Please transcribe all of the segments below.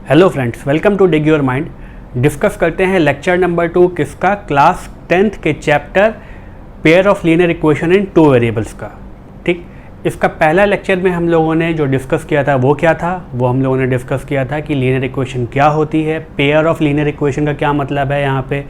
Hello friends, welcome to dig your mind. Discuss करते हैं lecture number 2 किसका, class 10th के chapter pair of linear equation in 2 variables का। ठीक, इसका पहला लेक्चर में हम लोगों ने जो डिस्कस किया था वो क्या था, वो हम लोगों ने डिस्कस किया था कि लीनियर इक्वेशन क्या होती है, पेयर ऑफ लीनियर इक्वेशन का क्या मतलब है यहाँ पे।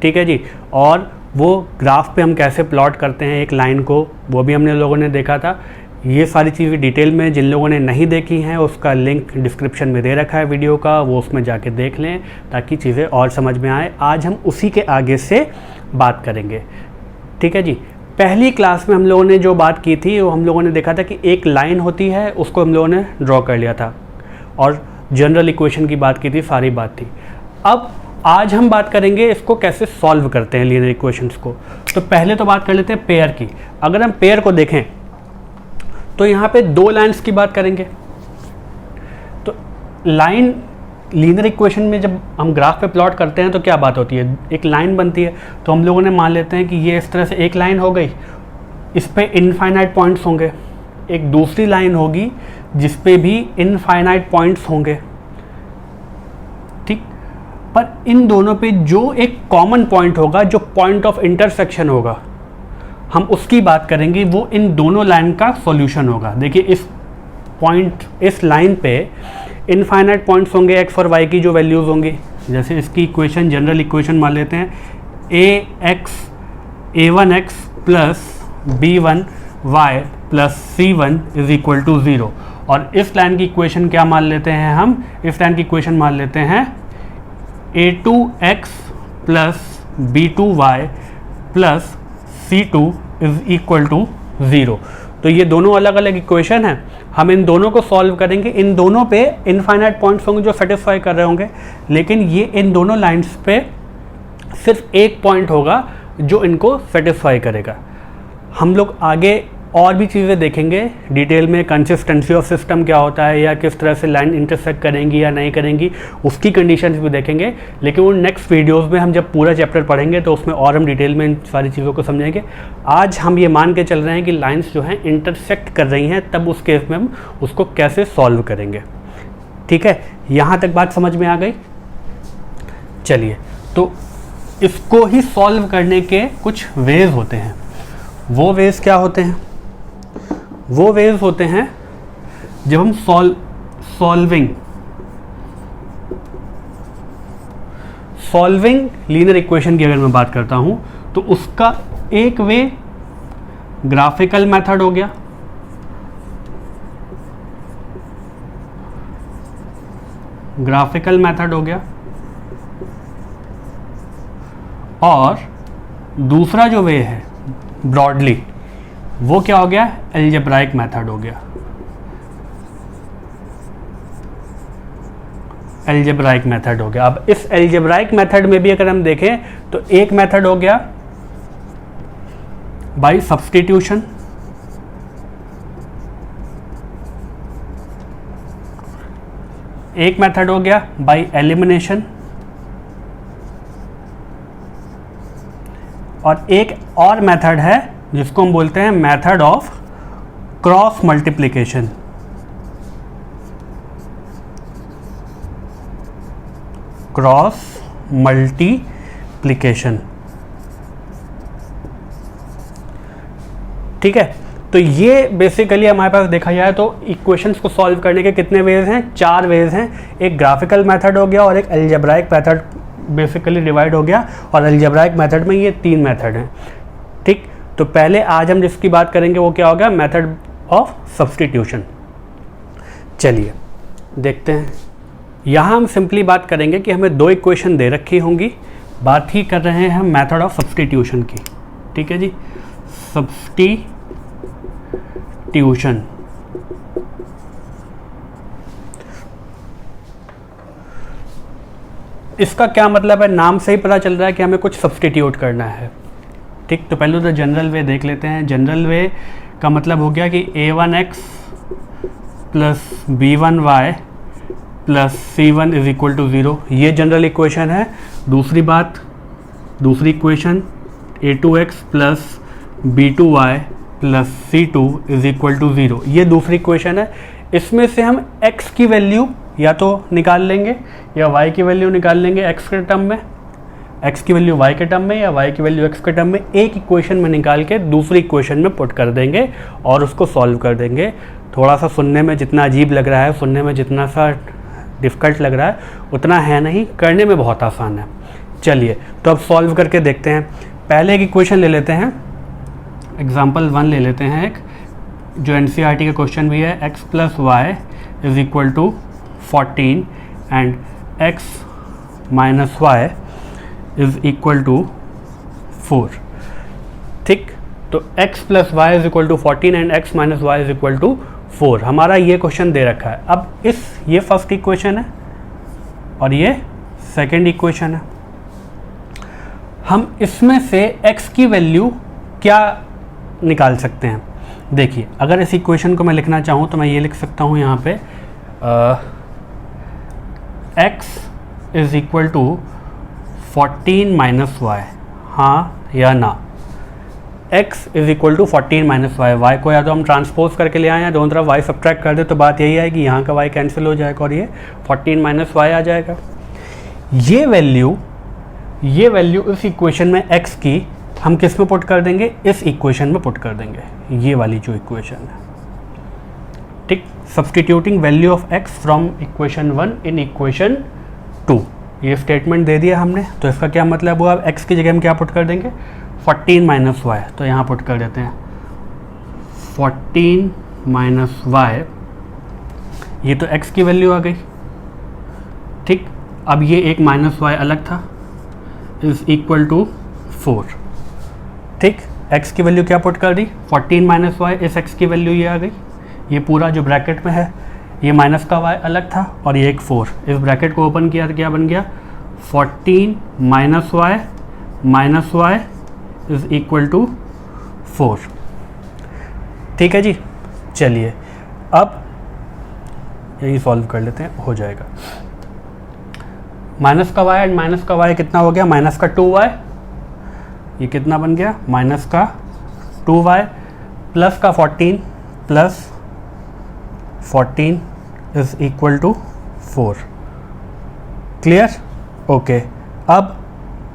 ठीक है जी, और वो ग्राफ पे हम कैसे प्लॉट करते हैं एक लाइन को, वो भी हमने लोगों ने देखा था। ये सारी चीज़ें डिटेल में जिन लोगों ने नहीं देखी हैं उसका लिंक डिस्क्रिप्शन में दे रखा है वीडियो का, वो उसमें जाके देख लें ताकि चीज़ें और समझ में आए। आज हम उसी के आगे से बात करेंगे। ठीक है जी, पहली क्लास में हम लोगों ने जो बात की थी वो हम लोगों ने देखा था कि एक लाइन होती है, उसको हम लोगों ने ड्रॉ कर लिया था और जनरल इक्वेशन की बात की थी, सारी बात थी। अब आज हम बात करेंगे इसको कैसे सॉल्व करते हैं लीनियर इक्वेशंस को। तो पहले तो बात कर लेते हैं पेयर की। अगर हम पेयर को देखें तो यहाँ पे 2 लाइन्स की बात करेंगे। तो लाइन लीनियर इक्वेशन में जब हम ग्राफ पे प्लॉट करते हैं तो क्या बात होती है, एक लाइन बनती है। तो हम लोगों ने मान लेते हैं कि ये इस तरह से एक लाइन हो गई, इस पे इनफाइनाइट पॉइंट्स होंगे। एक दूसरी लाइन होगी जिस पे भी इनफाइनाइट पॉइंट्स होंगे। ठीक, पर इन दोनों पे जो एक कॉमन पॉइंट होगा, जो पॉइंट ऑफ इंटरसेक्शन होगा, हम उसकी बात करेंगे, वो इन दोनों लाइन का सॉल्यूशन होगा। देखिए इस पॉइंट, इस लाइन पे इनफाइनाइट पॉइंट्स होंगे, एक्स और वाई की जो वैल्यूज़ होंगी। जैसे इसकी इक्वेशन जनरल इक्वेशन मान लेते हैं, a1x plus b1y plus c1 is equal to 0। और इस लाइन की इक्वेशन क्या मान लेते हैं हम, इस लाइन की इक्वेशन मान लेते हैं a2x plus b2y plus c2 is equal to 0। तो ये दोनों अलग अलग इक्वेशन हैं, हम इन दोनों को सॉल्व करेंगे। इन दोनों पे इनफाइनाइट पॉइंट्स होंगे जो सेटिस्फाई कर रहे होंगे, लेकिन ये इन दोनों लाइंस पे सिर्फ एक पॉइंट होगा जो इनको सेटिस्फाई करेगा। हम लोग आगे और भी चीज़ें देखेंगे डिटेल में, कंसिस्टेंसी ऑफ सिस्टम क्या होता है या किस तरह से लाइन इंटरसेक्ट करेंगी या नहीं करेंगी, उसकी कंडीशंस भी देखेंगे। लेकिन वो नेक्स्ट वीडियोस में हम जब पूरा चैप्टर पढ़ेंगे तो उसमें और हम डिटेल में इन सारी चीज़ों को समझेंगे। आज हम ये मान के चल रहे हैं कि लाइन्स जो हैं इंटरसेक्ट कर रही हैं, तब उस केस में हम उसको कैसे सॉल्व करेंगे। ठीक है, यहाँ तक बात समझ में आ गई। चलिए, तो इसको ही सॉल्व करने के कुछ वेज होते हैं। वो वेज क्या होते हैं, वो वेज होते हैं जब हम सॉल्विंग लीनियर इक्वेशन की अगर मैं बात करता हूं तो उसका एक वे ग्राफिकल मेथड हो गया, और दूसरा जो वे है ब्रॉडली, वो क्या हो गया, अलजेब्राइक मेथड हो गया। अलजेब्राइक मेथड हो गया। अब इस अलजेब्राइक मेथड में भी अगर हम देखें तो एक मेथड हो गया बाय सब्स्टिट्यूशन, एक मेथड हो गया बाय एलिमिनेशन, और एक और मेथड है जिसको हम बोलते हैं method of cross multiplication. Cross multiplication. ठीक है, तो ये बेसिकली हमारे पास देखा जाए तो इक्वेशंस को सॉल्व करने के कितने वेज हैं, 4 वेज हैं। एक ग्राफिकल मेथड हो गया और एक अलजेब्राइक मेथड बेसिकली डिवाइड हो गया, और अलजेब्राइक मेथड में ये 3 मेथड हैं। ठीक, तो पहले आज हम जिसकी बात करेंगे वो क्या होगा, मेथड ऑफ सब्स्टिट्यूशन। चलिए देखते हैं। यहाँ हम सिंपली बात करेंगे कि हमें 2 इक्वेशन दे रखी होंगी, बात ही कर रहे हैं हम मेथड ऑफ सब्स्टिट्यूशन की। ठीक है जी, सब्स्टिट्यूशन। इसका क्या मतलब है, नाम से ही पता चल रहा है कि हमें कुछ सब्स्टिट्यूट करना है। ठीक, तो पहले तो जनरल वे देख लेते हैं। जनरल वे का मतलब हो गया कि a1x plus b1y plus c1 is equal to 0, ये जनरल इक्वेशन है। दूसरी equation a2x plus b2y plus C2 is equal to 0, ये दूसरी इक्वेशन है। इसमें से हम x की वैल्यू या तो निकाल लेंगे या y की वैल्यू निकाल लेंगे x के टर्म में, x की वैल्यू y के टर्म में या y की वैल्यू x के टर्म में, एक इक्वेशन में निकाल के दूसरी इक्वेशन में पुट कर देंगे और उसको सॉल्व कर देंगे। थोड़ा सा सुनने में जितना अजीब लग रहा है, सुनने में जितना सा डिफ़िकल्ट लग रहा है, उतना है नहीं, करने में बहुत आसान है। चलिए तो अब सॉल्व करके देखते हैं। पहले एक इक्वेशन ले लेते हैं, एग्जाम्पल 1 ले लेते हैं, एक जो NCERT का क्वेश्चन भी है, x + y = 14 and x - y = 4। ठीक, तो x + y = 14 and x - y = 4 हमारा ये क्वेश्चन दे रखा है। अब ये फर्स्ट इक्वेशन है और ये सेकंड इक्वेशन है। हम इसमें से x की वैल्यू क्या निकाल सकते हैं? देखिए, अगर इस इक्वेशन को मैं लिखना चाहूँ तो मैं ये लिख सकता हूँ यहाँ पे x = 14 - y, हाँ या ना। x = 14 - y, y को या तो हम ट्रांसपोज करके ले आए या दोनों तरफ y सब्ट्रैक्ट कर दे तो बात यही आएगी, यहाँ का y कैंसिल हो जाएगा और ये 14 - y आ जाएगा। ये वैल्यू इस इक्वेशन में x की हम किस में पुट कर देंगे? इस इक्वेशन में पुट कर देंगे, ये वाली जो इक्वेशन है। ठीक, substituting value of x from equation 1 in equation 2, ये स्टेटमेंट दे दिया हमने। तो इसका क्या मतलब हुआ? अब x की जगह हम क्या पुट कर देंगे? 14 - y, तो यहाँ पुट कर देते हैं 14 - y, ये तो x की वैल्यू आ गई। ठीक, अब ये एक -y अलग था, = 4। ठीक, x की वैल्यू क्या पुट कर दी? 14 - y, इस x की वैल्यू ये आ गई। ये पूरा जो ब्रैकेट में है, ये माइनस का y अलग था और ये एक 4, इस ब्रैकेट को ओपन किया तो क्या बन गया? 14 - y = 4। ठीक है जी, चलिए अब यही सॉल्व कर लेते हैं, हो जाएगा। माइनस का y एंड माइनस का y कितना हो गया? माइनस का 2y, ये कितना बन गया? माइनस का 2y प्लस का 14 प्लस 14 = 4। क्लियर? ओके, अब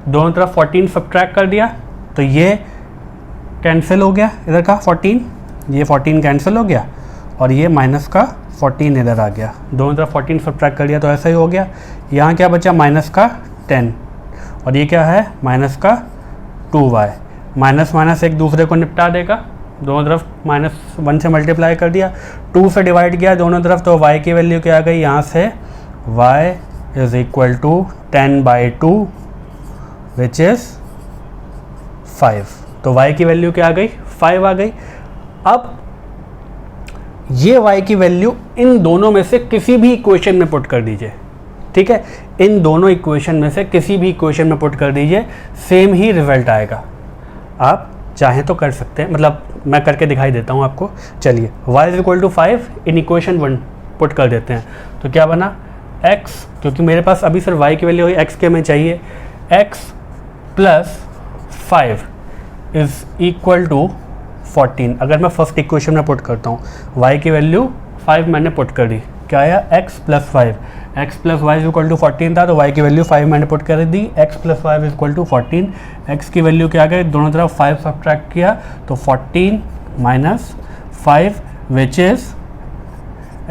दोनों तरफ 14 सब्ट्रैक्ट कर दिया तो ये कैंसिल हो गया, इधर का 14, ये 14 कैंसिल हो गया और ये माइनस का 14 इधर आ गया। दोनों तरफ 14 सब्ट्रैक्ट कर दिया तो ऐसा ही हो गया। यहाँ क्या बचा? माइनस का 10 और ये क्या है? माइनस का 2y। माइनस माइनस एक दूसरे को निपटा देगा, दोनों तरफ -1 से मल्टीप्लाई कर दिया, 2 से डिवाइड किया दोनों तरफ, तो y की वैल्यू क्या आ गई? यहाँ से y = 10/2 विच इज़ 5। तो y की वैल्यू क्या आ गई? 5 आ गई। अब ये y की वैल्यू इन दोनों में से किसी भी इक्वेशन में पुट कर दीजिए। ठीक है, इन दोनों इक्वेशन में से किसी भी इक्वेशन में पुट कर दीजिए, सेम ही रिजल्ट आएगा। आप चाहें तो कर सकते हैं, मतलब मैं करके दिखाई देता हूँ आपको। चलिए, y = 5 इन इक्वेशन 1 पुट कर देते हैं तो क्या बना? x, क्योंकि मेरे पास अभी सिर्फ y की वैल्यू हुई, x के हमें चाहिए, x + 5 = 14। अगर मैं फर्स्ट इक्वेशन में पुट करता हूँ, y की वैल्यू 5 मैंने पुट कर दी, क्या आया? x + 5, x + y = 14 था तो y की वैल्यू 5 मैंने पुट कर दी, x + 5 = 14। x की वैल्यू क्या आ गई? दोनों तरफ 5 सब्ट्रैक्ट किया तो 14 - 5 विच इज़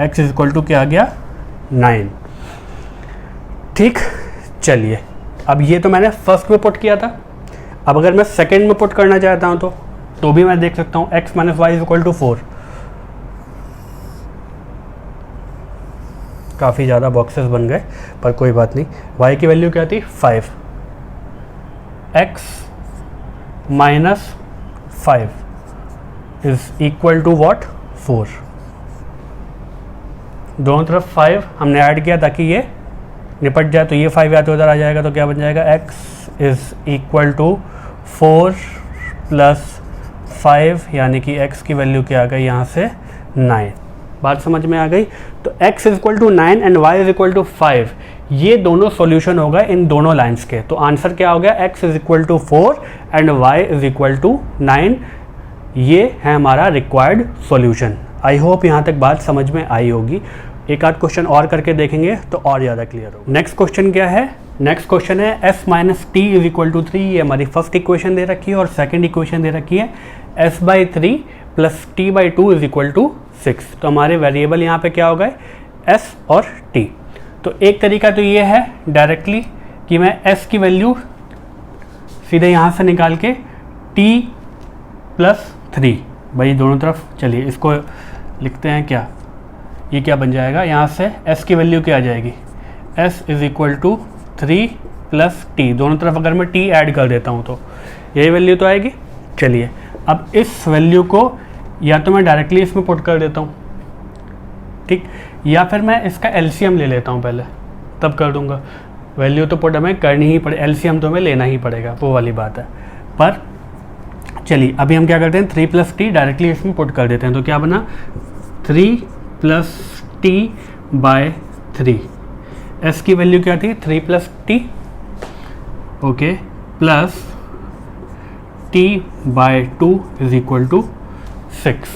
x = क्या आ गया? 9। ठीक, चलिए अब ये तो मैंने फर्स्ट में पुट किया था। अब अगर मैं सेकंड में पुट करना चाहता हूँ तो भी मैं देख सकता हूँ, x - y = 4। काफ़ी ज़्यादा बॉक्सेस बन गए पर कोई बात नहीं। y की वैल्यू क्या थी? 5, x - 5 = what? 4। दोनों तरफ 5 हमने ऐड किया ताकि ये निपट जाए, तो ये 5 या तो उधर आ जाएगा तो क्या बन जाएगा? x = 4 + 5, यानी कि x की वैल्यू क्या आ गई? यहाँ से 9। बात समझ में आ गई? तो x = 9 एंड y = 5, ये दोनों सॉल्यूशन होगा इन दोनों लाइंस के। तो आंसर क्या हो गया? x = 4 and y = 9। ये है हमारा रिक्वायर्ड सॉल्यूशन। आई होप यहाँ तक बात समझ में आई होगी। एक आध क्वेश्चन और करके देखेंगे तो और ज़्यादा क्लियर हो। नेक्स्ट क्वेश्चन क्या है? नेक्स्ट क्वेश्चन है s minus T is equal to 3। ये हमारी फर्स्ट इक्वेशन दे रखी है और सेकंड इक्वेशन दे रखी है s by 3 plus T by 2 is equal to 6। तो हमारे वेरिएबल यहाँ पे क्या होगा? s और t। तो एक तरीका तो ये है डायरेक्टली कि मैं s की वैल्यू सीधे यहाँ से निकाल के t प्लस 3, भाई दोनों तरफ, चलिए इसको लिखते हैं क्या, ये क्या बन जाएगा? यहाँ से s की वैल्यू क्या आ जाएगी? s is equal to 3 plus T, दोनों तरफ अगर मैं t ऐड कर देता हूँ तो यही वैल्यू तो आएगी। चलिए अब इस वैल्यू को या तो मैं डायरेक्टली इसमें पुट कर देता हूँ, ठीक, या फिर मैं इसका एलसीएम ले लेता हूँ पहले, तब कर दूँगा। वैल्यू तो पुट हमें करनी ही पड़े, एलसीएम तो हमें लेना ही पड़ेगा, वो वाली बात है। पर चलिए अभी हम क्या करते हैं, 3 प्लस टी डायरेक्टली इसमें पुट कर देते हैं। तो क्या बना? 3 प्लस टी बाय 3। एस की वैल्यू क्या थी? 3 plus T, okay, plus T by 2 is equal to 6।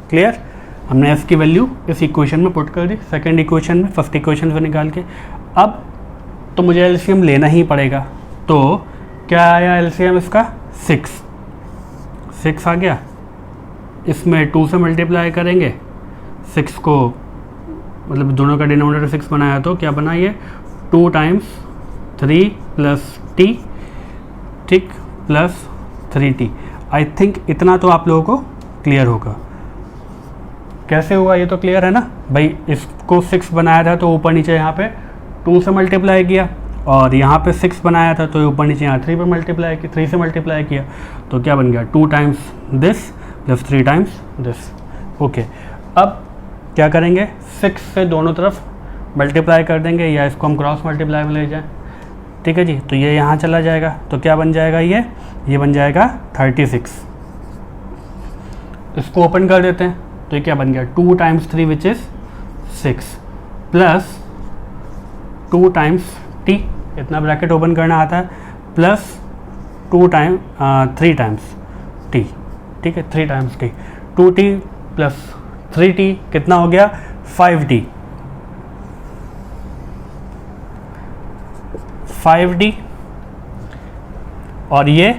Clear? हमने एस की वैल्यू इस इक्वेशन में पुट कर दी, सेकेंड इक्वेशन में, फर्स्ट इक्वेशन से निकाल के। अब तो मुझे एलसीएम लेना ही पड़ेगा। तो क्या आया एलसीएम इसका? 6 आ गया। इसमें 2 से मल्टीप्लाई करेंगे, 6 को मतलब दोनों का डिनोमिनेटर 6 बनाया तो क्या बना? ये 2 टाइम्स 3 प्लस टी, ठीक, प्लस 3t। आई थिंक इतना तो आप लोगों को क्लियर होगा। कैसे हुआ ये तो क्लियर है ना भाई? इसको 6 बनाया था तो ऊपर नीचे यहाँ पे 2 से मल्टीप्लाई किया, और यहाँ पे 6 बनाया था तो ऊपर नीचे यहाँ 3 पे मल्टीप्लाई किया, 3 से मल्टीप्लाई किया, तो क्या बन गया? 2 times this plus 3 times this. Okay, अब क्या करेंगे? 6 से दोनों तरफ मल्टीप्लाई कर देंगे, या इसको हम क्रॉस मल्टीप्लाई में ले जाएं, ठीक है जी। तो ये यहाँ चला जाएगा, तो क्या बन जाएगा? ये बन जाएगा 36। इसको ओपन कर देते हैं, तो ये क्या बन गया? 2 times 3 which is 6 plus 2 times T, इतना ब्रैकेट ओपन करना आता है, प्लस 3 टाइम्स टी, ठीक है, 3 times T, 2t plus 3t कितना हो गया? 5t। 5d और ये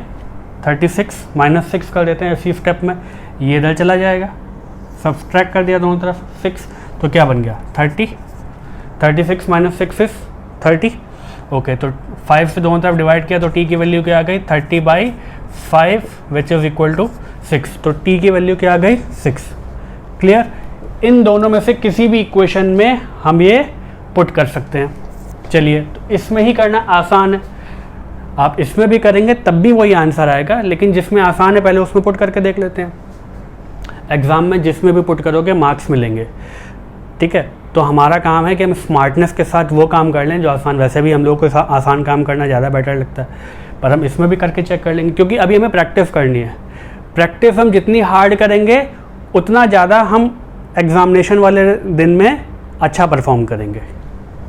36 माइनस 6 कर देते हैं इसी स्टेप में, ये इधर चला जाएगा, सब्सट्रैक्ट कर दिया दोनों तरफ 6, तो क्या बन गया? 30। 36 माइनस 6 इज 30। ओके, तो 5 से दोनों तरफ डिवाइड किया तो t की वैल्यू क्या आ गई? 30/5 विच इज इक्वल टू 6। तो t की वैल्यू क्या आ गई? 6। क्लियर? इन दोनों में से किसी भी इक्वेशन में हम ये पुट कर सकते हैं। चलिए, तो इसमें ही करना आसान है, आप इसमें भी करेंगे तब भी वही आंसर आएगा, लेकिन जिसमें आसान है पहले उसमें पुट करके देख लेते हैं। एग्ज़ाम में जिसमें भी पुट करोगे मार्क्स मिलेंगे, ठीक है। तो हमारा काम है कि हम स्मार्टनेस के साथ वो काम कर लें जो आसान, वैसे भी हम लोगों को आसान काम करना ज़्यादा बेटर लगता है, पर हम इसमें भी करके चेक कर लेंगे, क्योंकि अभी हमें प्रैक्टिस करनी है। प्रैक्टिस हम जितनी हार्ड करेंगे उतना ज़्यादा हम एग्ज़ामिनेशन वाले दिन में अच्छा परफॉर्म करेंगे,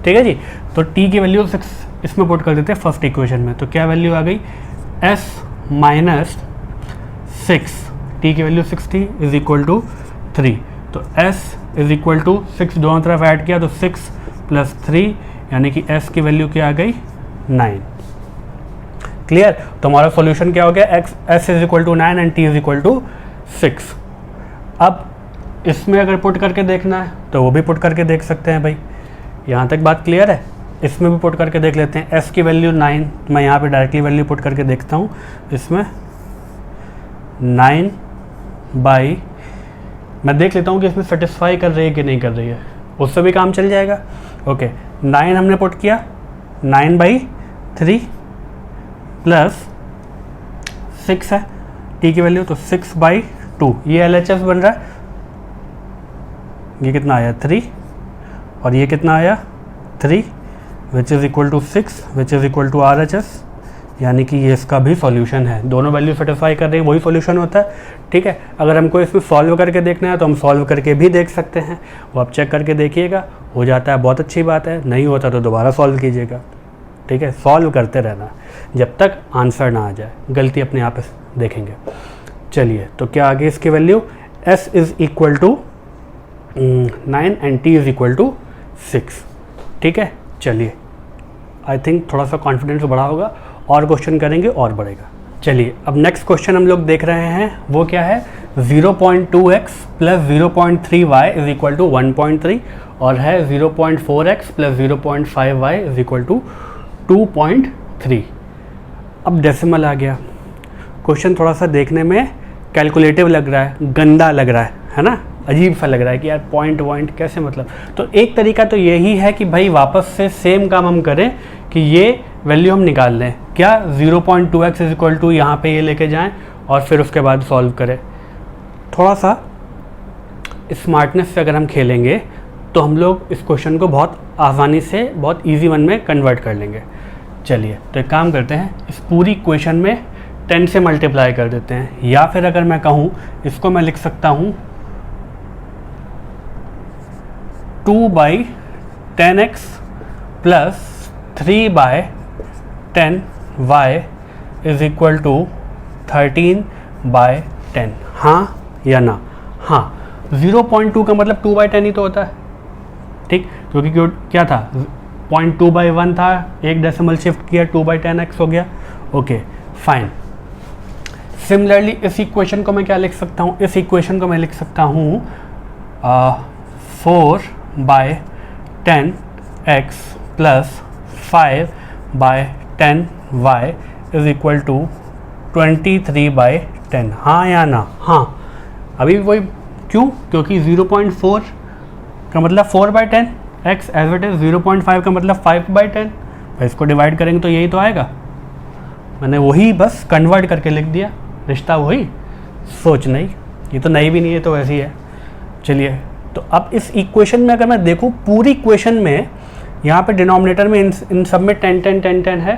ठीक है जी। तो t की वैल्यू 6 इसमें पुट कर देते हैं फर्स्ट इक्वेशन में, तो क्या वैल्यू आ गई? s माइनस 6, t की वैल्यू 6 थी, इज इक्वल टू 3। तो s इज इक्वल टू 6 दोनों तरफ ऐड किया तो 6 प्लस 3, यानी कि s की वैल्यू क्या आ गई? 9। क्लियर? तो हमारा सॉल्यूशन क्या हो गया? s is equal to 9 and t is equal to 6। अब इसमें अगर पुट करके देखना है तो वो भी पुट करके देख सकते हैं भाई। यहाँ तक बात क्लियर है? इसमें भी पुट करके देख लेते हैं। s की वैल्यू 9, मैं यहाँ पे डायरेक्टली वैल्यू पुट करके देखता हूँ। इसमें 9 बाई, मैं देख लेता हूँ कि इसमें सेटिस्फाई कर रही है कि नहीं कर रही है, उससे भी काम चल जाएगा। ओके, 9 हमने पुट किया, 9/3 प्लस 6 है t की वैल्यू, तो 6/2, ये LHS बन रहा है। ये कितना आया? 3, और ये कितना आया? 3, which is equal to 6, which is equal to RHS, यानी कि ये इसका भी सॉल्यूशन है। दोनों वैल्यू सेटिस्फाई कर रही है, वही सॉल्यूशन होता है, ठीक है। अगर हमको इसमें सॉल्व करके देखना है तो हम सॉल्व करके भी देख सकते हैं, वो आप चेक करके देखिएगा, हो जाता है बहुत अच्छी बात है, नहीं होता तो दोबारा सॉल्व कीजिएगा, ठीक है। सॉल्व करते रहना जब तक आंसर ना आ जाए, गलती अपने आप देखेंगे। चलिए, तो क्या आगे इसकी वैल्यू? s is equal to 9 and t is equal to 6। ठीक है, चलिए आई थिंक थोड़ा सा कॉन्फिडेंस बढ़ा होगा, और क्वेश्चन करेंगे और बढ़ेगा। चलिए अब नेक्स्ट क्वेश्चन हम लोग देख रहे हैं, वो क्या है 0.2x plus 0.3y is equal to 1.3 और है 0.4x plus 0.5y is equal to 2.3। अब डेसिमल आ गया, क्वेश्चन थोड़ा सा देखने में कैलकुलेटिव लग रहा है, गंदा लग रहा है ना, अजीब सा लग रहा है कि यार पॉइंट कैसे, मतलब। तो एक तरीका तो यही है कि भाई वापस से सेम काम हम करें कि ये वैल्यू हम निकाल लें, क्या 0.2x इज इक्वल टू यहाँ पे ये लेके जाएं और फिर उसके बाद सॉल्व करें। थोड़ा सा स्मार्टनेस से अगर हम खेलेंगे तो हम लोग इस क्वेश्चन को बहुत आसानी से बहुत इजी वन में कन्वर्ट कर लेंगे। चलिए तो एक काम करते हैं, इस पूरी क्वेश्चन में 10 से मल्टीप्लाई कर देते हैं, या फिर अगर मैं कहूँ इसको मैं लिख सकता हूँ 2/10x plus 3/10y is equal to 13/10। हाँ या ना? हाँ, 0.2 का मतलब 2/10 ही तो होता है, ठीक, क्योंकि क्या था 0.2/1 था, एक डेसिमल शिफ्ट किया 2/10x हो गया। Okay fine. सिमिलरली इस इक्वेशन को मैं क्या लिख सकता हूँ, इस इक्वेशन को मैं लिख सकता हूँ 4/10x plus 5/10y is equal to 23/10। हाँ या ना? हाँ, अभी वही, क्यों? क्योंकि 0.4 का मतलब 4/10, x एज इट इज 0.5 का मतलब 5/10, इसको डिवाइड करेंगे तो यही तो आएगा। मैंने वही बस कन्वर्ट करके लिख दिया, रिश्ता वही, सोच नहीं, ये तो नई भी नहीं है, तो वैसी है। चलिए तो अब इस इक्वेशन में अगर मैं देखूँ, पूरी इक्वेशन में यहाँ पे डिनोमिनेटर में इन सब में 10 है,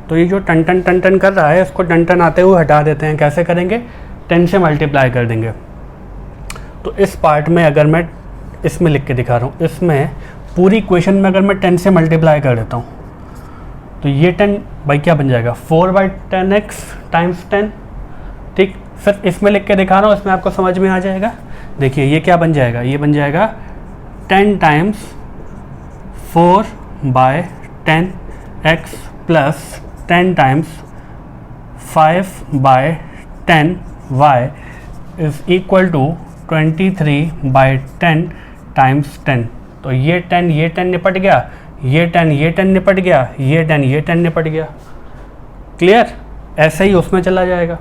तो ये जो टन टन कर रहा है, इसको टन आते हुए हटा देते हैं। कैसे करेंगे? 10 से मल्टीप्लाई कर देंगे। तो इस पार्ट में अगर मैं इसमें लिख के दिखा रहा हूँ, इसमें पूरी इक्वेशन में अगर मैं 10 से मल्टीप्लाई कर देता हूँ तो ये 10 भाई क्या बन जाएगा 4/10x टाइम्स 10। ठीक, सिर्फ इसमें लिख के दिखा रहा हूँ, इसमें आपको समझ में आ जाएगा। देखिए ये क्या बन जाएगा, ये बन जाएगा 10 times 4/10x plus 10 times 5/10y is equal to 23/10 times 10। तो ये 10 निपट गया, ये 10 निपट गया, ये 10 निपट गया। क्लियर? ऐसे ही उसमें चला जाएगा।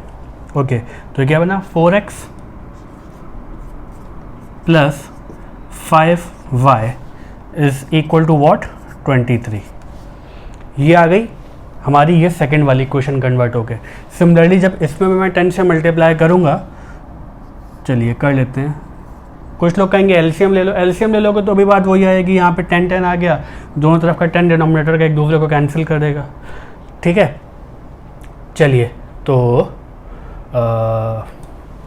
ओके, तो क्या बना 4x plus 5y is equal to what 23। ये आ गई हमारी ये सेकंड वाली इक्वेशन कन्वर्ट हो गए। सिमिलरली जब इसमें मैं 10 से मल्टीप्लाई करूँगा, चलिए कर लेते हैं। कुछ लोग कहेंगे एलसीएम ले लो, एलसीएम ले लोगे तो अभी बात वही आएगी, यहाँ पे 10 आ गया, दोनों तरफ का 10 डिनोमिनेटर का एक दूसरे को कैंसिल कर देगा। ठीक है, चलिए तो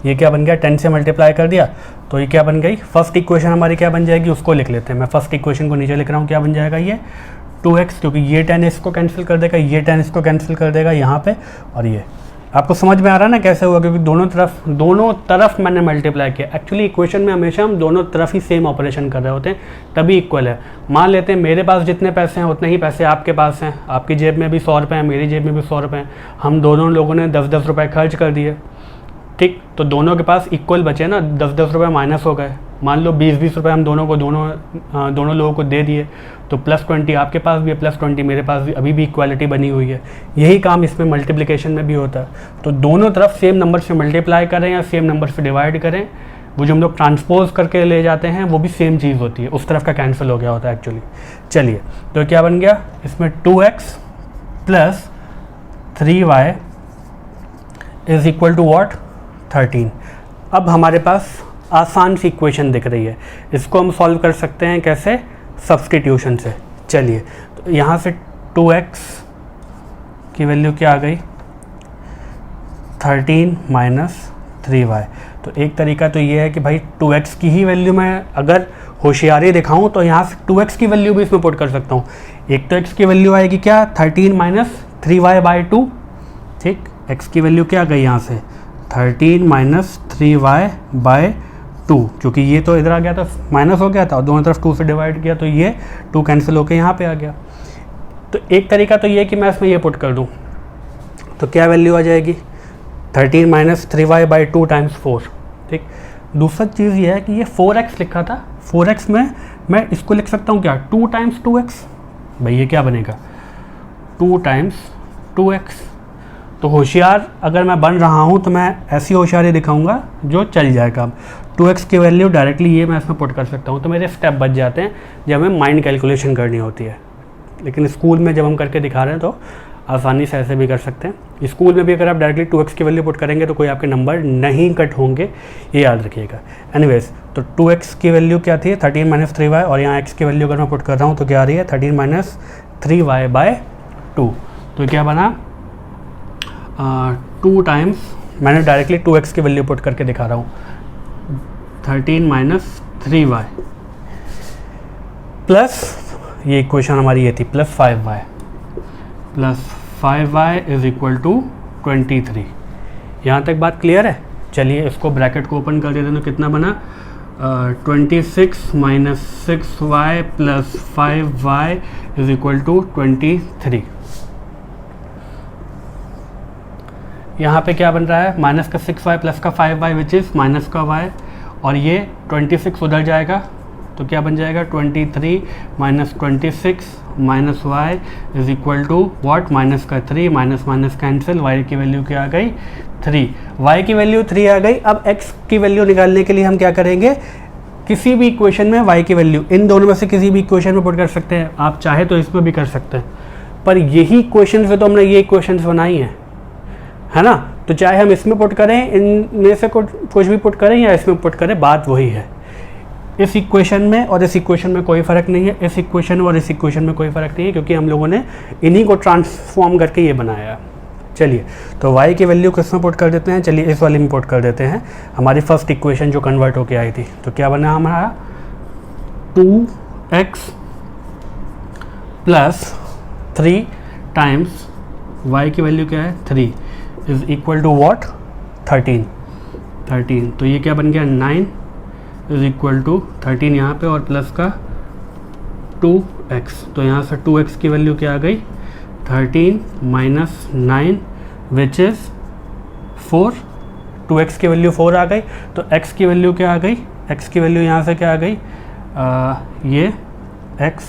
ये क्या बन गया, 10 से मल्टीप्लाई कर दिया, तो ये क्या बन गई, फर्स्ट इक्वेशन हमारी क्या बन जाएगी, उसको लिख लेते हैं। मैं फर्स्ट इक्वेशन को नीचे लिख रहा हूँ, क्या बन जाएगा ये 2x, क्योंकि ये 10 इसको कैंसिल कर देगा, ये 10 इसको कैंसिल कर देगा यहाँ पे, और ये आपको समझ में आ रहा है ना कैसे हुआ, क्योंकि दोनों तरफ मैंने मल्टीप्लाई किया। एक्चुअली इक्वेशन में हमेशा हम दोनों तरफ ही सेम ऑपरेशन कर रहे होते हैं, तभी इक्वल है। मान लेते हैं मेरे पास जितने पैसे हैं उतने ही पैसे आपके पास हैं, आपकी जेब में भी 100 रुपये हैं, मेरी जेब में भी 100 रुपये हैं, हम दोनों लोगों ने 10-10 रुपये खर्च कर दिए। ठीक, तो दोनों के पास इक्वल बचे ना, 10-10 रुपये माइनस हो गए। मान लो 20-20 रुपये हम दोनों लोगों को दे दिए, तो +20 आपके पास भी है, +20 मेरे पास भी, अभी भी इक्वालिटी बनी हुई है। यही काम इसमें मल्टीप्लिकेशन में भी होता है। तो दोनों तरफ सेम नंबर से मल्टीप्लाई करें या सेम नंबर से डिवाइड करें, वो जो हम लोग ट्रांसपोज करके ले जाते हैं वो भी सेम चीज़ होती है, उस तरफ का कैंसिल हो गया होता है एक्चुअली। चलिए तो क्या बन गया, इसमें 2x plus 3y is equal to what 13। अब हमारे पास आसान सी इक्वेशन दिख रही है, इसको हम सॉल्व कर सकते हैं कैसे, सब्स्टिट्यूशन से। चलिए तो यहाँ से 2x की वैल्यू क्या आ गई 13 माइनस 3y। तो एक तरीका तो ये है कि भाई 2x की ही वैल्यू मैं अगर होशियारी दिखाऊं तो यहाँ से 2x की वैल्यू भी इसमें पुट कर सकता हूँ। एक तो x की वैल्यू आएगी क्या 13 माइनस 3y/2। ठीक, x की वैल्यू क्या आ गई यहाँ से 13 माइनस 3y/2। 2, क्योंकि ये तो इधर आ गया था, माइनस हो गया था और दोनों तरफ 2 से डिवाइड किया तो ये 2 कैंसिल होकर यहाँ पे आ गया। तो एक तरीका तो ये कि मैं इसमें ये पुट कर दूँ, तो क्या वैल्यू आ जाएगी 13 माइनस 3y बाई 2 टाइम्स 4। ठीक, दूसरा चीज़ ये है कि ये 4x लिखा था, 4x में मैं इसको लिख सकता हूँ क्या 2 टाइम्स 2x। भाई ये क्या बनेगा 2 टाइम्स 2x। तो होशियार अगर मैं बन रहा हूँ तो मैं ऐसी होशियारी दिखाऊंगा जो चल जाएगा। 2x की वैल्यू डायरेक्टली ये मैं इसमें पुट कर सकता हूँ, तो मेरे स्टेप बच जाते हैं जब हमें माइंड कैलकुलेशन करनी होती है। लेकिन स्कूल में जब हम करके दिखा रहे हैं तो आसानी से ऐसे भी कर सकते हैं। स्कूल में भी अगर आप डायरेक्टली 2x की वैल्यू पुट करेंगे तो कोई आपके नंबर नहीं कट होंगे, ये याद रखिएगा। एनीवेज, तो 2x की वैल्यू क्या थी 13 माइनस 3y, और यहाँ x की वैल्यू अगर मैं पुट कर रहा हूँ तो क्या आ रही है 13 माइनस 3y बाय 2। तो क्या बना 2 टाइम्स, मैंने डायरेक्टली 2x की वैल्यू पुट करके दिखा रहा हूँ 13 माइनस 3y प्लस ये इक्वेशन हमारी ये थी plus 5y is equal to 23। यहाँ तक बात क्लियर है। चलिए इसको ब्रैकेट को ओपन कर देते हैं तो कितना बना 26 minus 6y plus 5y is equal to 23। यहाँ पे क्या बन रहा है माइनस का 6y प्लस का 5y विच इज़ माइनस का y, और ये 26 उधर जाएगा तो क्या बन जाएगा 23 minus 26 minus Y is equal to what, minus का 3, माइनस माइनस कैंसिल, y की वैल्यू क्या आ गई 3, y की वैल्यू 3 आ गई। अब x की वैल्यू निकालने के लिए हम क्या करेंगे, किसी भी इक्वेशन में y की वैल्यू इन दोनों में से किसी भी इक्वेशन में पुट कर सकते हैं। आप चाहे तो इसमें भी कर सकते हैं, पर यही इक्वेशन से तो हमने ये इक्वेशन बनाई है ना। तो चाहे हम इसमें पुट करें, इनमें से कुछ भी पुट करें या इसमें पुट करें, बात वही है। इस इक्वेशन में और इस इक्वेशन में कोई फ़र्क नहीं है, इस इक्वेशन और इस इक्वेशन में कोई फ़र्क नहीं है, क्योंकि हम लोगों ने इन्हीं को ट्रांसफॉर्म करके ये बनाया। चलिए तो y की वैल्यू किस में पुट कर देते हैं, चलिए इस वाली में पुट कर देते हैं, हमारी फर्स्ट इक्वेशन जो कन्वर्ट होके आई थी। तो क्या बना हमारा 2x प्लस 3 टाइम्स y की वैल्यू क्या है 3 इज इक्वल टू वॉट 13। तो ये क्या बन गया 9 इज इक्वल टू 13 यहाँ पे और प्लस का 2x। तो यहाँ से 2x की वैल्यू क्या आ गई 13 माइनस 9 विच इज़ 4। 2x की वैल्यू 4 आ गई, तो x की वैल्यू क्या आ गई, x की वैल्यू यहाँ से क्या आ गई ये x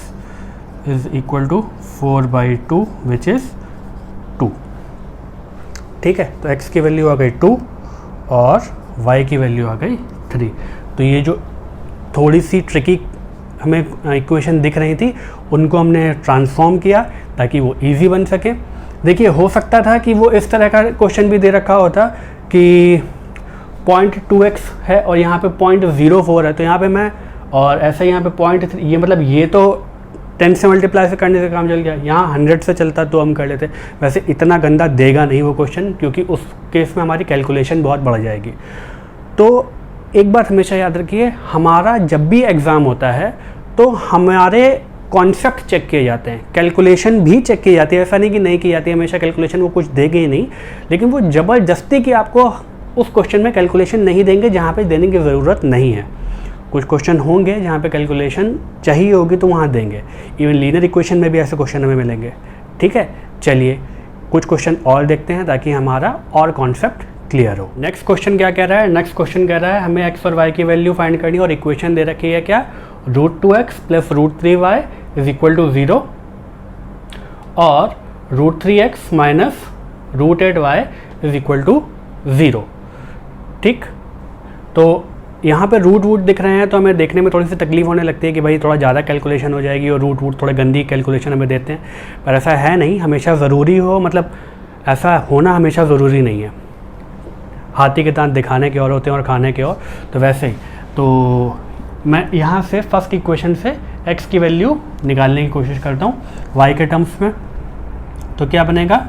is equal to 4/2 which is 2। ठीक है, तो x की वैल्यू आ गई 2 और y की वैल्यू आ गई 3। तो ये जो थोड़ी सी ट्रिकी हमें इक्वेशन दिख रही थी उनको हमने ट्रांसफॉर्म किया ताकि वो इजी बन सके। देखिए हो सकता था कि वो इस तरह का क्वेश्चन भी दे रखा होता कि 0.2x है और यहाँ पे 0.04 है, तो यहाँ पे मैं और ऐसे यहाँ पे 0.3, ये मतलब ये तो 10 से मल्टीप्लाई से करने से काम चल गया, यहाँ 100 से चलता तो हम कर लेते। वैसे इतना गंदा देगा नहीं वो क्वेश्चन, क्योंकि उस केस में हमारी कैलकुलेशन बहुत बढ़ जाएगी। तो एक बात हमेशा याद रखिए, हमारा जब भी एग्ज़ाम होता है तो हमारे कॉन्सेप्ट चेक किए जाते हैं, कैलकुलेशन भी चेक की जाती है। ऐसा नहीं कि नहीं की जाती है, हमेशा कैलकुलेशन वो कुछ देंगे ही नहीं, लेकिन वो ज़बरदस्ती कि आपको उस क्वेश्चन में कैलकुलेशन नहीं देंगे जहाँ पे देने की ज़रूरत नहीं है। कुछ क्वेश्चन होंगे जहाँ पे कैलकुलेशन चाहिए होगी तो वहाँ देंगे। इवन लीनियर इक्वेशन में भी ऐसे क्वेश्चन हमें मिलेंगे। ठीक है, चलिए कुछ क्वेश्चन और देखते हैं ताकि हमारा और कॉन्सेप्ट क्लियर हो। नेक्स्ट क्वेश्चन क्या कह रहा है, नेक्स्ट क्वेश्चन कह रहा है हमें x और y की वैल्यू फाइंड करनी और इक्वेशन दे रखी है क्या √2x plus √3y is equal to 0 और √3x minus √8y is equal to 0। ठीक, तो यहाँ पे रूट दिख रहे हैं तो हमें देखने में थोड़ी सी तकलीफ होने लगती है कि भाई थोड़ा ज़्यादा कैलकुलेशन हो जाएगी और रूट थोड़े गंदी कैलकुलेशन हमें देते हैं, पर ऐसा है नहीं, हमेशा ज़रूरी हो, मतलब ऐसा होना हमेशा ज़रूरी नहीं है। हाथी के दांत दिखाने के और होते हैं और खाने के और, तो वैसे ही तो मैं यहाँ से फर्स्ट इक्वेशन से x की वैल्यू निकालने की कोशिश करता हूँ y के टर्म्स में। तो क्या बनेगा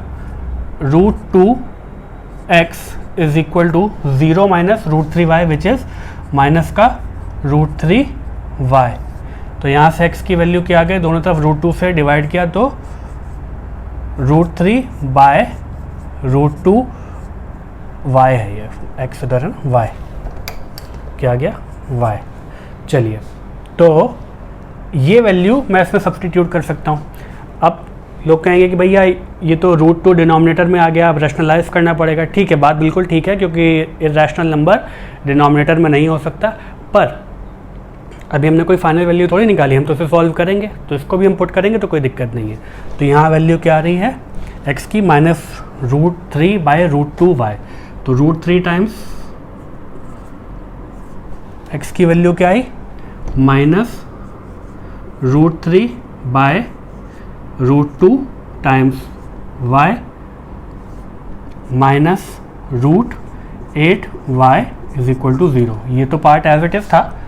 √2x is equal to 0 minus √3y which is minus का √3y। तो यहाँ से x की वैल्यू क्या आ गई, दोनों तरफ √2 से डिवाइड किया तो √3 बाय √2y है, ये x उधर है ना y, क्या आ गया वाई। चलिए, तो ये वैल्यू मैं इसमें सब्सटीट्यूट कर सकता हूँ। अब लोग कहेंगे कि भैया ये तो √2 डिनोमिनेटर में आ गया, अब रैशनलाइज करना पड़ेगा। ठीक है, बात बिल्कुल ठीक है, क्योंकि इरेशनल नंबर डिनोमिनेटर में नहीं हो सकता। पर अभी हमने कोई फाइनल वैल्यू थोड़ी निकाली, हम तो इसे सॉल्व करेंगे, तो इसको भी हम पुट करेंगे तो कोई दिक्कत नहीं है। तो यहाँ वैल्यू क्या आ रही है x की -√3/√2y। तो √3 टाइम्स x की वैल्यू क्या आई -√3/√2 टाइम्स y -√8y = 0। ये तो पार्ट एज इट इज था।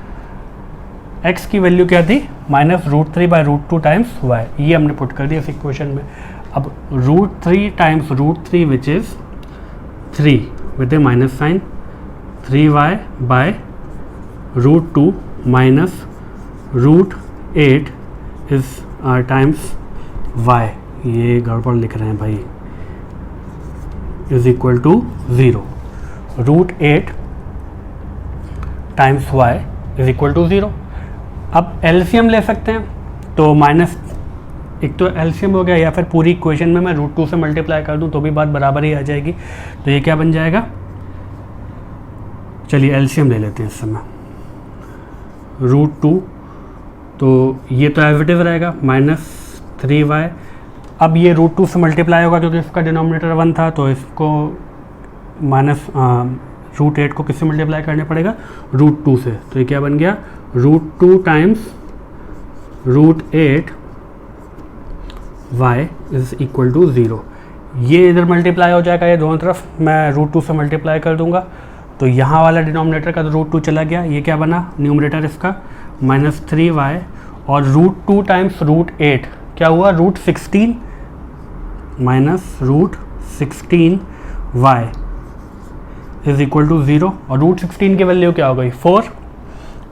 x की वैल्यू क्या थी -√3/√2 टाइम्स y, ये हमने पुट कर दिया इस इक्वेशन में। अब √3 times √3 which is 3 with a minus sign, 3y/√2 -√8 is times y, ये गड़बड़ लिख रहे हैं भाई, is equal to 0। √8 times y is equal to 0। अब एलसीएम ले सकते हैं, तो एक तो एलसीएम हो गया, या फिर पूरी इक्वेशन में मैं √2 से मल्टीप्लाई कर दूं तो भी बात बराबर ही आ जाएगी। तो ये क्या बन जाएगा, चलिए एलसीएम ले लेते हैं इस समय। √2, तो ये तो एज इट इज रहेगा -3y। अब ये √2 से मल्टीप्लाई होगा क्योंकि इसका डिनोमिनेटर 1 था, तो इसको √8 को किससे मल्टीप्लाई करने पड़ेगा, √2 से। तो ये क्या बन गया, √2 times √8y is equal to 0। ये इधर मल्टीप्लाई हो जाएगा, ये दोनों तरफ मैं √2 से मल्टीप्लाई कर दूंगा, तो यहाँ वाला डिनोमिनेटर का तो √2 चला गया। ये क्या बना, न्यूमरेटर इसका -3y, और √2 टाइम्स √8 क्या हुआ, √16 -√16y इज इक्वल टू 0। और √16 की वैल्यू क्या हो गई, 4,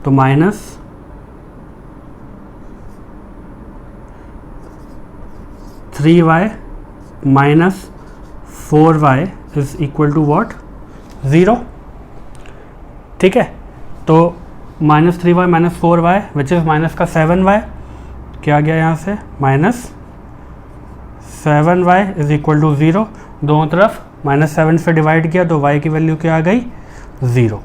तो -3y -4y is equal to what, 0। ठीक है, तो -3y -4y which is minus का 7y, क्या आ गया यहाँ से, -7y इज इक्वल टू 0। दोनों तरफ -7 से डिवाइड किया तो y की वैल्यू क्या आ गई, 0।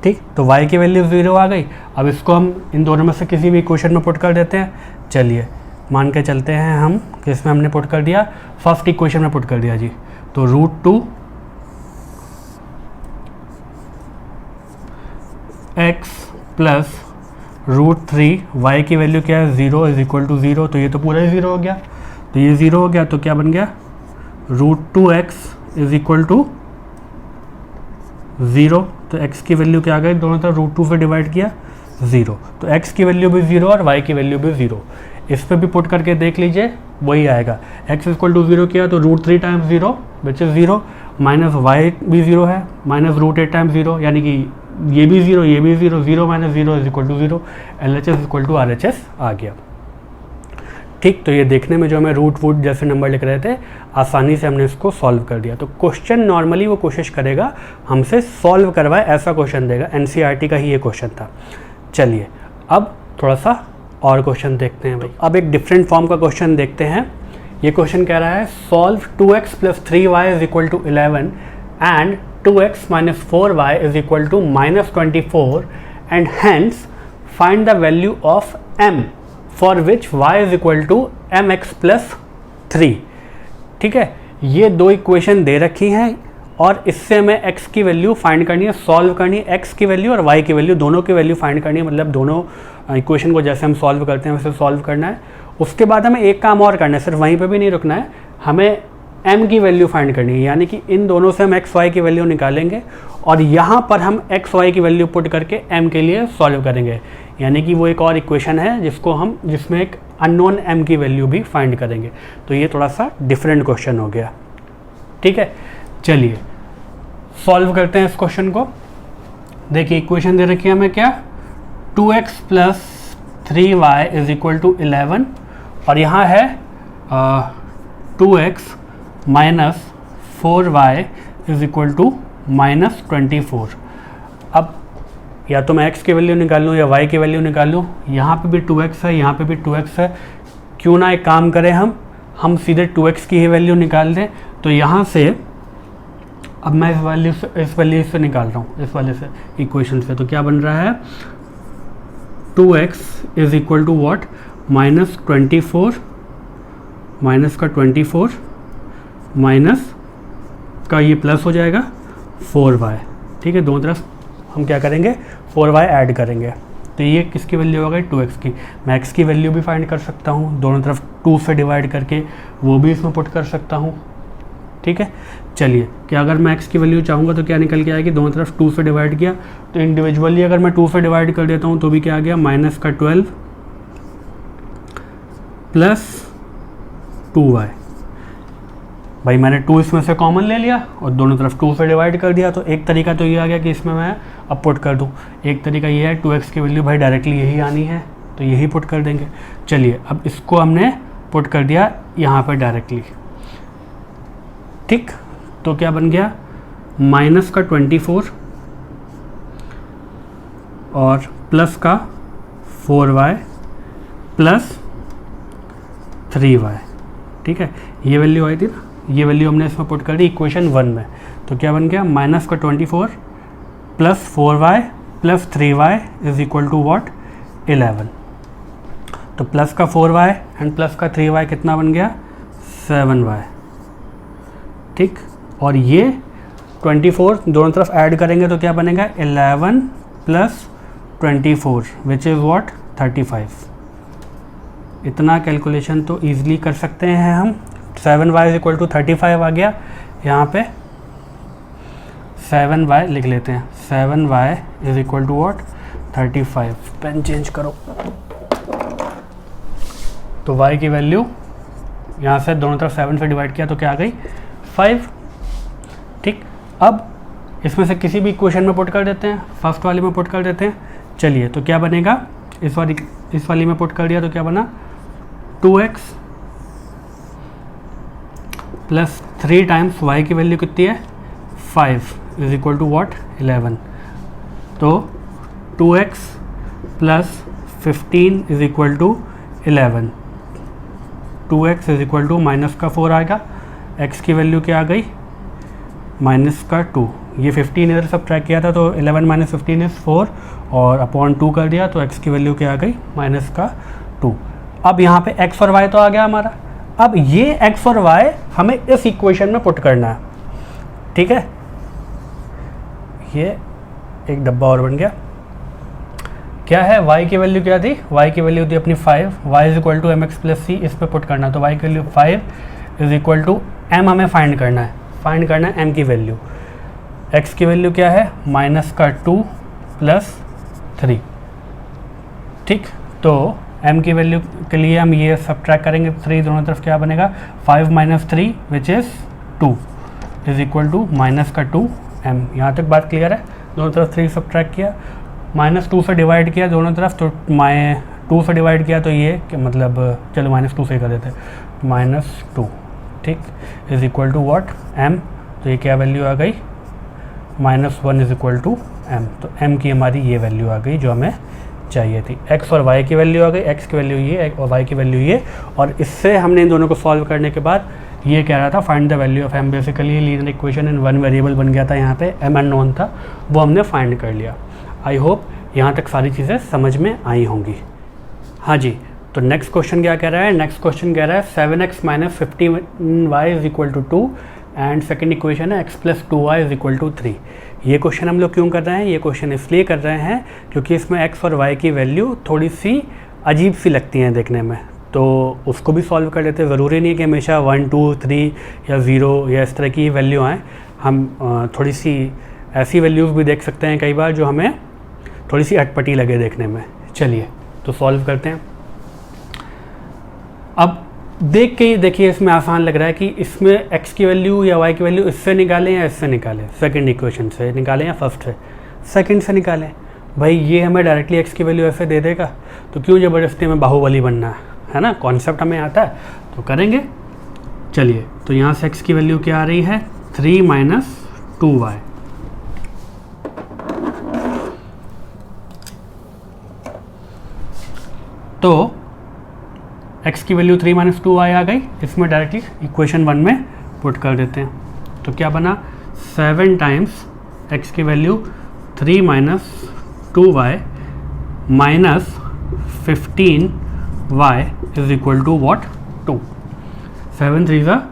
ठीक, तो y की वैल्यू 0 आ गई। अब इसको हम इन दोनों में से किसी भी इक्वेशन में पुट कर देते हैं। चलिए मान के चलते हैं हम कि इसमें हमने पुट कर दिया, फर्स्ट इक्वेशन में पुट कर दिया जी। तो √2 x प्लस √3 y की वैल्यू क्या है, 0 इज इक्वल टू 0। तो ये तो पूरा ही 0 हो गया, तो ये 0 हो गया, तो क्या बन गया, √2x इज इक्वल टू 0। तो x की वैल्यू क्या आ गई, दोनों तरफ √2 से डिवाइड किया, 0। तो x की वैल्यू भी 0 और y की वैल्यू भी 0। इस पर भी पुट करके देख लीजिए, वही आएगा। x इक्वल टू 0 किया तो √3 times 0 which is 0, minus y भी 0 है, -√8 टाइम्स 0, यानी कि ये भी 0, ये भी 0, 0 - 0 is equal to 0। LHS equal to RHS आ गया। ठीक, तो ये देखने में जो हमें रूट वूट जैसे नंबर लिख रहे थे, आसानी से हमने इसको सॉल्व कर दिया। तो क्वेश्चन नॉर्मली वो कोशिश करेगा हमसे सॉल्व करवाए, ऐसा क्वेश्चन देगा। NCERT का ही ये क्वेश्चन था। चलिए अब थोड़ा सा और क्वेश्चन देखते हैं भाई। अब एक डिफरेंट फॉर्म का क्वेश्चन देखते हैं। ये क्वेश्चन कह रहा है solve 2x + 3y is equal to 11 and 2x - 4y is equal to -24 and hence find the value of m for which y is equal to mx + 3। ठीक है, ये दो इक्वेशन दे रखी हैं और इससे हमें x की वैल्यू फाइंड करनी है, सॉल्व करनी है। x की वैल्यू और y की वैल्यू दोनों की वैल्यू फाइंड करनी है, मतलब दोनों इक्वेशन को जैसे हम सॉल्व करते हैं वैसे सॉल्व करना है। उसके बाद हमें एक काम और करना है, सिर्फ वहीं पे भी नहीं रुकना है, हमें m की वैल्यू फाइंड करनी है। यानी कि इन दोनों से हम x y की वैल्यू निकालेंगे और यहाँ पर हम x y की वैल्यू पुट करके m के लिए सॉल्व करेंगे। यानी कि वो एक और इक्वेशन है जिसमें एक अननोन m की वैल्यू भी फाइंड करेंगे। तो ये थोड़ा सा डिफरेंट क्वेश्चन हो गया। ठीक है, चलिए सॉल्व करते हैं इस क्वेश्चन को। देखिए इक्वेशन दे रखी है हमें क्या, 2x + 3y is equal to 11 और यहाँ है 2x - 4y is equal to -24। अब या तो मैं x की वैल्यू निकाल लूँ या y की वैल्यू निकाल लूँ। यहाँ पे भी 2x है, यहाँ पे भी 2x है, क्यों ना एक काम करें हम सीधे 2x की ही वैल्यू निकाल दें। तो यहाँ से अब मैं इस वैल्यू से निकाल रहा हूँ, इस वाले से इक्वेशन से। तो क्या बन रहा है, 2x is equal to what, -24 minus का 24 माइनस का ये प्लस हो जाएगा 4y। ठीक है, दोनों तरफ हम क्या करेंगे, 4y ऐड करेंगे। तो ये किसकी वैल्यू हो गई, 2x की। मैं x की वैल्यू भी फाइंड कर सकता हूँ, दोनों तरफ 2 से डिवाइड करके वो भी इसमें पुट कर सकता हूँ। ठीक है, चलिए, कि अगर मैं x की वैल्यू चाहूँगा तो क्या निकल के आएगी, दोनों तरफ 2 से डिवाइड किया तो इंडिविजुअली अगर मैं 2 से डिवाइड कर देता हूँ तो भी क्या आ गया, माइनस का 12 प्लस 2y। भाई मैंने 2 इसमें से कॉमन ले लिया और दोनों तरफ 2 से डिवाइड कर दिया। तो एक तरीका तो ये आ गया कि इसमें मैं अब पुट कर दूँ। एक तरीका ये है, 2x की वैल्यू भाई डायरेक्टली यही आनी है तो यही पुट कर देंगे। चलिए, अब इसको हमने पुट कर दिया यहाँ पर डायरेक्टली। ठीक, तो क्या बन गया, माइनस का 24 और प्लस का 4y प्लस 3y। ठीक है, ये वैल्यू आई थी ना, ये वैल्यू हमने इसमें पुट कर दी इक्वेशन 1 में। तो क्या बन गया, माइनस का 24 plus 4y plus 3y is equal to what, 11। तो प्लस का 4y एंड प्लस का 3y कितना बन गया, 7y। ठीक, और ये 24 दोनों तरफ ऐड करेंगे तो क्या बनेगा, 11 प्लस 24 विच इज़ वॉट, 35। इतना कैलकुलेशन तो ईजिली कर सकते हैं हम। 7y इज इक्वल टू 35 आ गया, यहाँ पे 7y लिख लेते हैं। 7y is equal to what, 35। Pen change करो। तो y की वैल्यू यहाँ से दोनों तरफ 7 से डिवाइड किया तो क्या आ गई, 5। ठीक, अब इसमें से किसी भी इक्वेशन में पुट कर देते हैं, फर्स्ट वाली में पुट कर देते हैं। चलिए, तो क्या बनेगा, इस वाली में पुट कर दिया तो क्या बना, 2x प्लस 3 टाइम्स y की वैल्यू कितनी है, 5 इज इक्वल टू वॉट, 11। तो 2x plus 15 is equal to 11। 2x is equal to minus का 4 आएगा, x की वैल्यू क्या आ गई, माइनस का 2। ये 15 इधर सब ट्रैक किया था तो 11 माइनस 15 इज 4 और अपॉन 2 कर दिया तो x की वैल्यू क्या आ गई, माइनस का 2। अब यहाँ पे x और y तो आ गया हमारा। अब ये x और y हमें इस इक्वेशन में पुट करना है। ठीक है, ये एक डब्बा और बन गया। क्या है, y की वैल्यू क्या थी, y की वैल्यू थी अपनी 5, y is equal to mx plus C, इस पे पुट करना। तो y की value 5 is equal to m हमें फाइंड करना है, m की वैल्यू। x की वैल्यू क्या है, माइनस का 2 प्लस 3। ठीक, तो m की वैल्यू के लिए हम ये सब्ट्रैक्ट करेंगे 3 दोनों तरफ, क्या बनेगा, 5 minus 3 which is 2 is equal to minus का 2m। यहाँ तक बात क्लियर है। दोनों तरफ 3 सब्ट्रैक्ट किया, माइनस 2 से डिवाइड किया दोनों तरफ, तो 2 से डिवाइड किया तो ये मतलब, चलो माइनस 2 से कर देते, -2। ठीक, is equal to what, m। तो ये क्या वैल्यू आ गई, -1 इज इक्वल टू m। तो m की हमारी ये वैल्यू आ गई जो हमें चाहिए थी। x और y की वैल्यू आ गई, x की वैल्यू ये और y की वैल्यू ये। और इससे हमने इन दोनों को सॉल्व करने के बाद ये कह रहा था find the value of m। Basically linear equation in 1 variable बन गया था, यहाँ पे m अननोन था, वो हमने फाइंड कर लिया। आई होप यहाँ तक सारी चीज़ें समझ में आई होंगी। हाँ जी, तो नेक्स्ट क्वेश्चन क्या कह रहा है, नेक्स्ट क्वेश्चन कह रहा है 7x minus 15y is equal to 2 and second equation है x plus 2y is equal to 3। ये क्वेश्चन हम लोग क्यों कर रहे हैं, ये क्वेश्चन इसलिए कर रहे हैं क्योंकि इसमें x और y की वैल्यू थोड़ी सी अजीब सी लगती हैं देखने में, तो उसको भी सॉल्व कर लेते हैं। ज़रूरी नहीं है कि हमेशा 1 2 3 या 0 या इस तरह की वैल्यू आएँ। हम थोड़ी सी ऐसी वैल्यूज़ भी देख सकते हैं कई बार जो हमें थोड़ी सी अटपटी लगे देखने में। चलिए, तो सॉल्व करते हैं। अब देख के ही देखिए, इसमें आसान लग रहा है कि इसमें x की वैल्यू या y की वैल्यू इससे निकालें या इससे निकालें, सेकंड इक्वेशन से निकालें या फर्स्ट से, सेकंड से निकालें। भाई ये हमें डायरेक्टली x की वैल्यू ऐसे दे देगा, तो क्यों ज़बरदस्ती में बाहुबली बनना है ना। कॉन्सेप्ट हमें आता है तो करेंगे। चलिए, तो यहाँ से x की वैल्यू क्या आ रही है, 3 माइनस 2y। तो x की वैल्यू 3 - 2y आ गई, इसमें डायरेक्टली इक्वेशन 1 में पुट कर देते हैं। तो क्या बना, 7 टाइम्स x की value 3 - 2y minus 15y is equal to what, 2। 7 3 ज़ा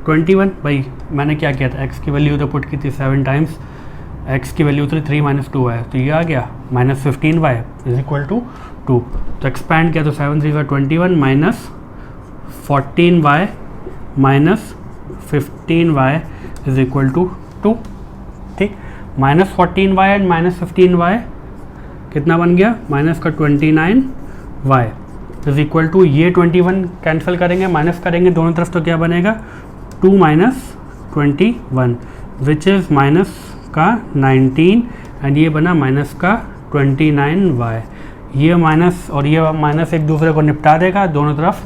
21। भाई मैंने क्या किया था, x की वैल्यू तो पुट की थी 7 टाइम्स x की वैल्यू थी 3 - 2y, तो ये आ गया minus 15y is equal to 2। तो एक्सपैंड किया तो 7 3 ज़ा 21 minus 14y minus 15y is equal to 2। ठीक, minus 14y and minus 15y कितना बन गया, माइनस का 29y इज इक्वल टू, ये 21 कैंसिल करेंगे, माइनस करेंगे दोनों तरफ, तो क्या बनेगा 2 - 21 विच इज़ माइनस का 19 एंड ये बना माइनस का 29y। ये माइनस और ये माइनस एक दूसरे को निपटा देगा, दोनों तरफ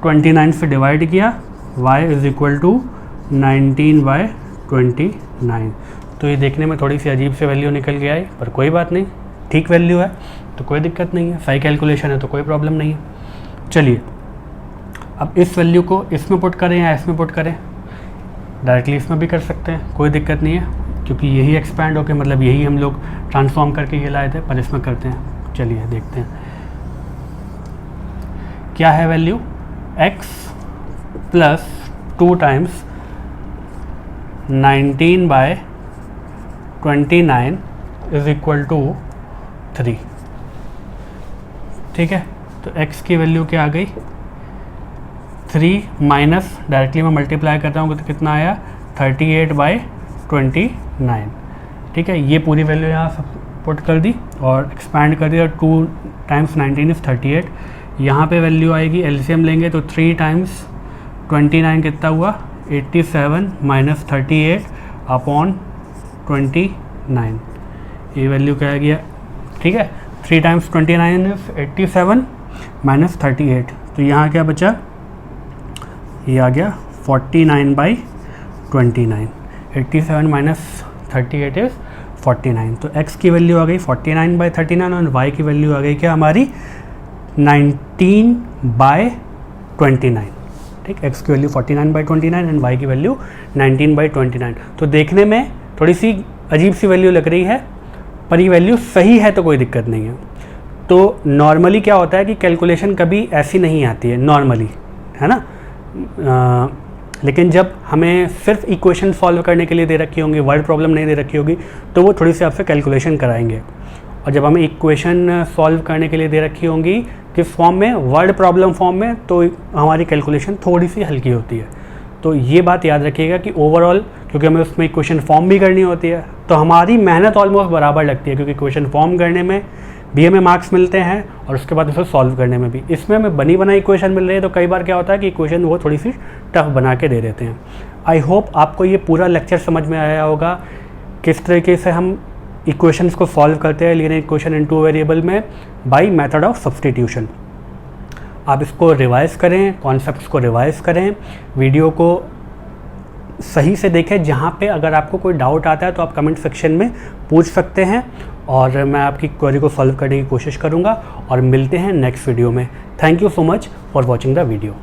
29 से डिवाइड किया, y इज इक्वल टू 19/29। तो ये देखने में थोड़ी सी अजीब सी वैल्यू निकल के आई, पर कोई बात नहीं, ठीक वैल्यू है तो कोई दिक्कत नहीं है, सही कैलकुलेशन है तो कोई प्रॉब्लम नहीं है। चलिए अब इस वैल्यू को इसमें पुट करें या इसमें पुट करें, डायरेक्टली इसमें भी कर सकते हैं, कोई दिक्कत नहीं है, क्योंकि यही एक्सपैंड होकर मतलब यही हम लोग ट्रांसफॉर्म करके ये लाए थे, पर इसमें करते हैं। चलिए देखते हैं क्या है value, x plus 2 times 19/29 is equal to 3। ठीक है, तो x की वैल्यू क्या आ गई, 3 माइनस डायरेक्टली मैं मल्टीप्लाई करता हूँ तो कितना आया 38/29। ठीक है, ये पूरी वैल्यू यहाँ सब पुट कर दी और एक्सपैंड कर दिया, 2 टाइम्स 19 इज 38। यहाँ पे वैल्यू आएगी, एलसीएम लेंगे तो 3 टाइम्स 29 कितना हुआ 87 माइनस 38 अपॉन 29, ये वैल्यू क्या आ गया। ठीक है, 3 टाइम्स 29 इज 87 माइनस 38, तो यहाँ क्या बचा, ये आ गया 49/29। 87 माइनस 38 इज 49, तो x की वैल्यू आ गई 49/39 और y की वैल्यू आ गई क्या हमारी 19/29। ठीक, x की वैल्यू 49/29 एंड y की वैल्यू 19/29। तो देखने में थोड़ी सी अजीब सी वैल्यू लग रही है, पर ये वैल्यू सही है तो कोई दिक्कत नहीं है। तो नॉर्मली क्या होता है कि कैलकुलेशन कभी ऐसी नहीं आती है नॉर्मली, है ना, लेकिन जब हमें सिर्फ इक्वेशन सॉल्व करने के लिए दे रखी होंगी, वर्ड प्रॉब्लम नहीं दे रखी होगी, तो वो थोड़ी सी आपसे कैलकुलेशन कराएंगे। और जब हमें इक्वेशन सॉल्व करने के लिए दे रखी होंगी किस फॉर्म में, वर्ड प्रॉब्लम फॉर्म में, तो हमारी कैलकुलेशन थोड़ी सी हल्की होती है। तो ये बात याद रखिएगा कि ओवरऑल, क्योंकि हमें उसमें इक्वेशन फॉर्म भी करनी होती है, तो हमारी मेहनत ऑलमोस्ट बराबर लगती है, क्योंकि इक्वेशन फॉर्म करने में भी हमें मार्क्स मिलते हैं और उसके बाद उसे सॉल्व करने में भी। इसमें हमें बनी बनाई इक्वेशन मिल रही है, तो कई बार क्या होता है कि इक्वेशन वो थोड़ी सी टफ बना के दे देते हैं। आई होप आपको ये पूरा लेक्चर समझ में आया होगा, किस तरीके से हम इक्वेशंस को सॉल्व करते हैं लीनियर इक्वेशन इन 2 वेरिएबल में बाय मेथड ऑफ सब्स्टिट्यूशन। आप इसको रिवाइज़ करें, कॉन्सेप्ट्स को रिवाइज़ करें, वीडियो को सही से देखें। जहाँ पे अगर आपको कोई डाउट आता है तो आप कमेंट सेक्शन में पूछ सकते हैं और मैं आपकी क्वेरी को सॉल्व करने की कोशिश करूँगा। और मिलते हैं नेक्स्ट वीडियो में। Thank you so much for watching the video.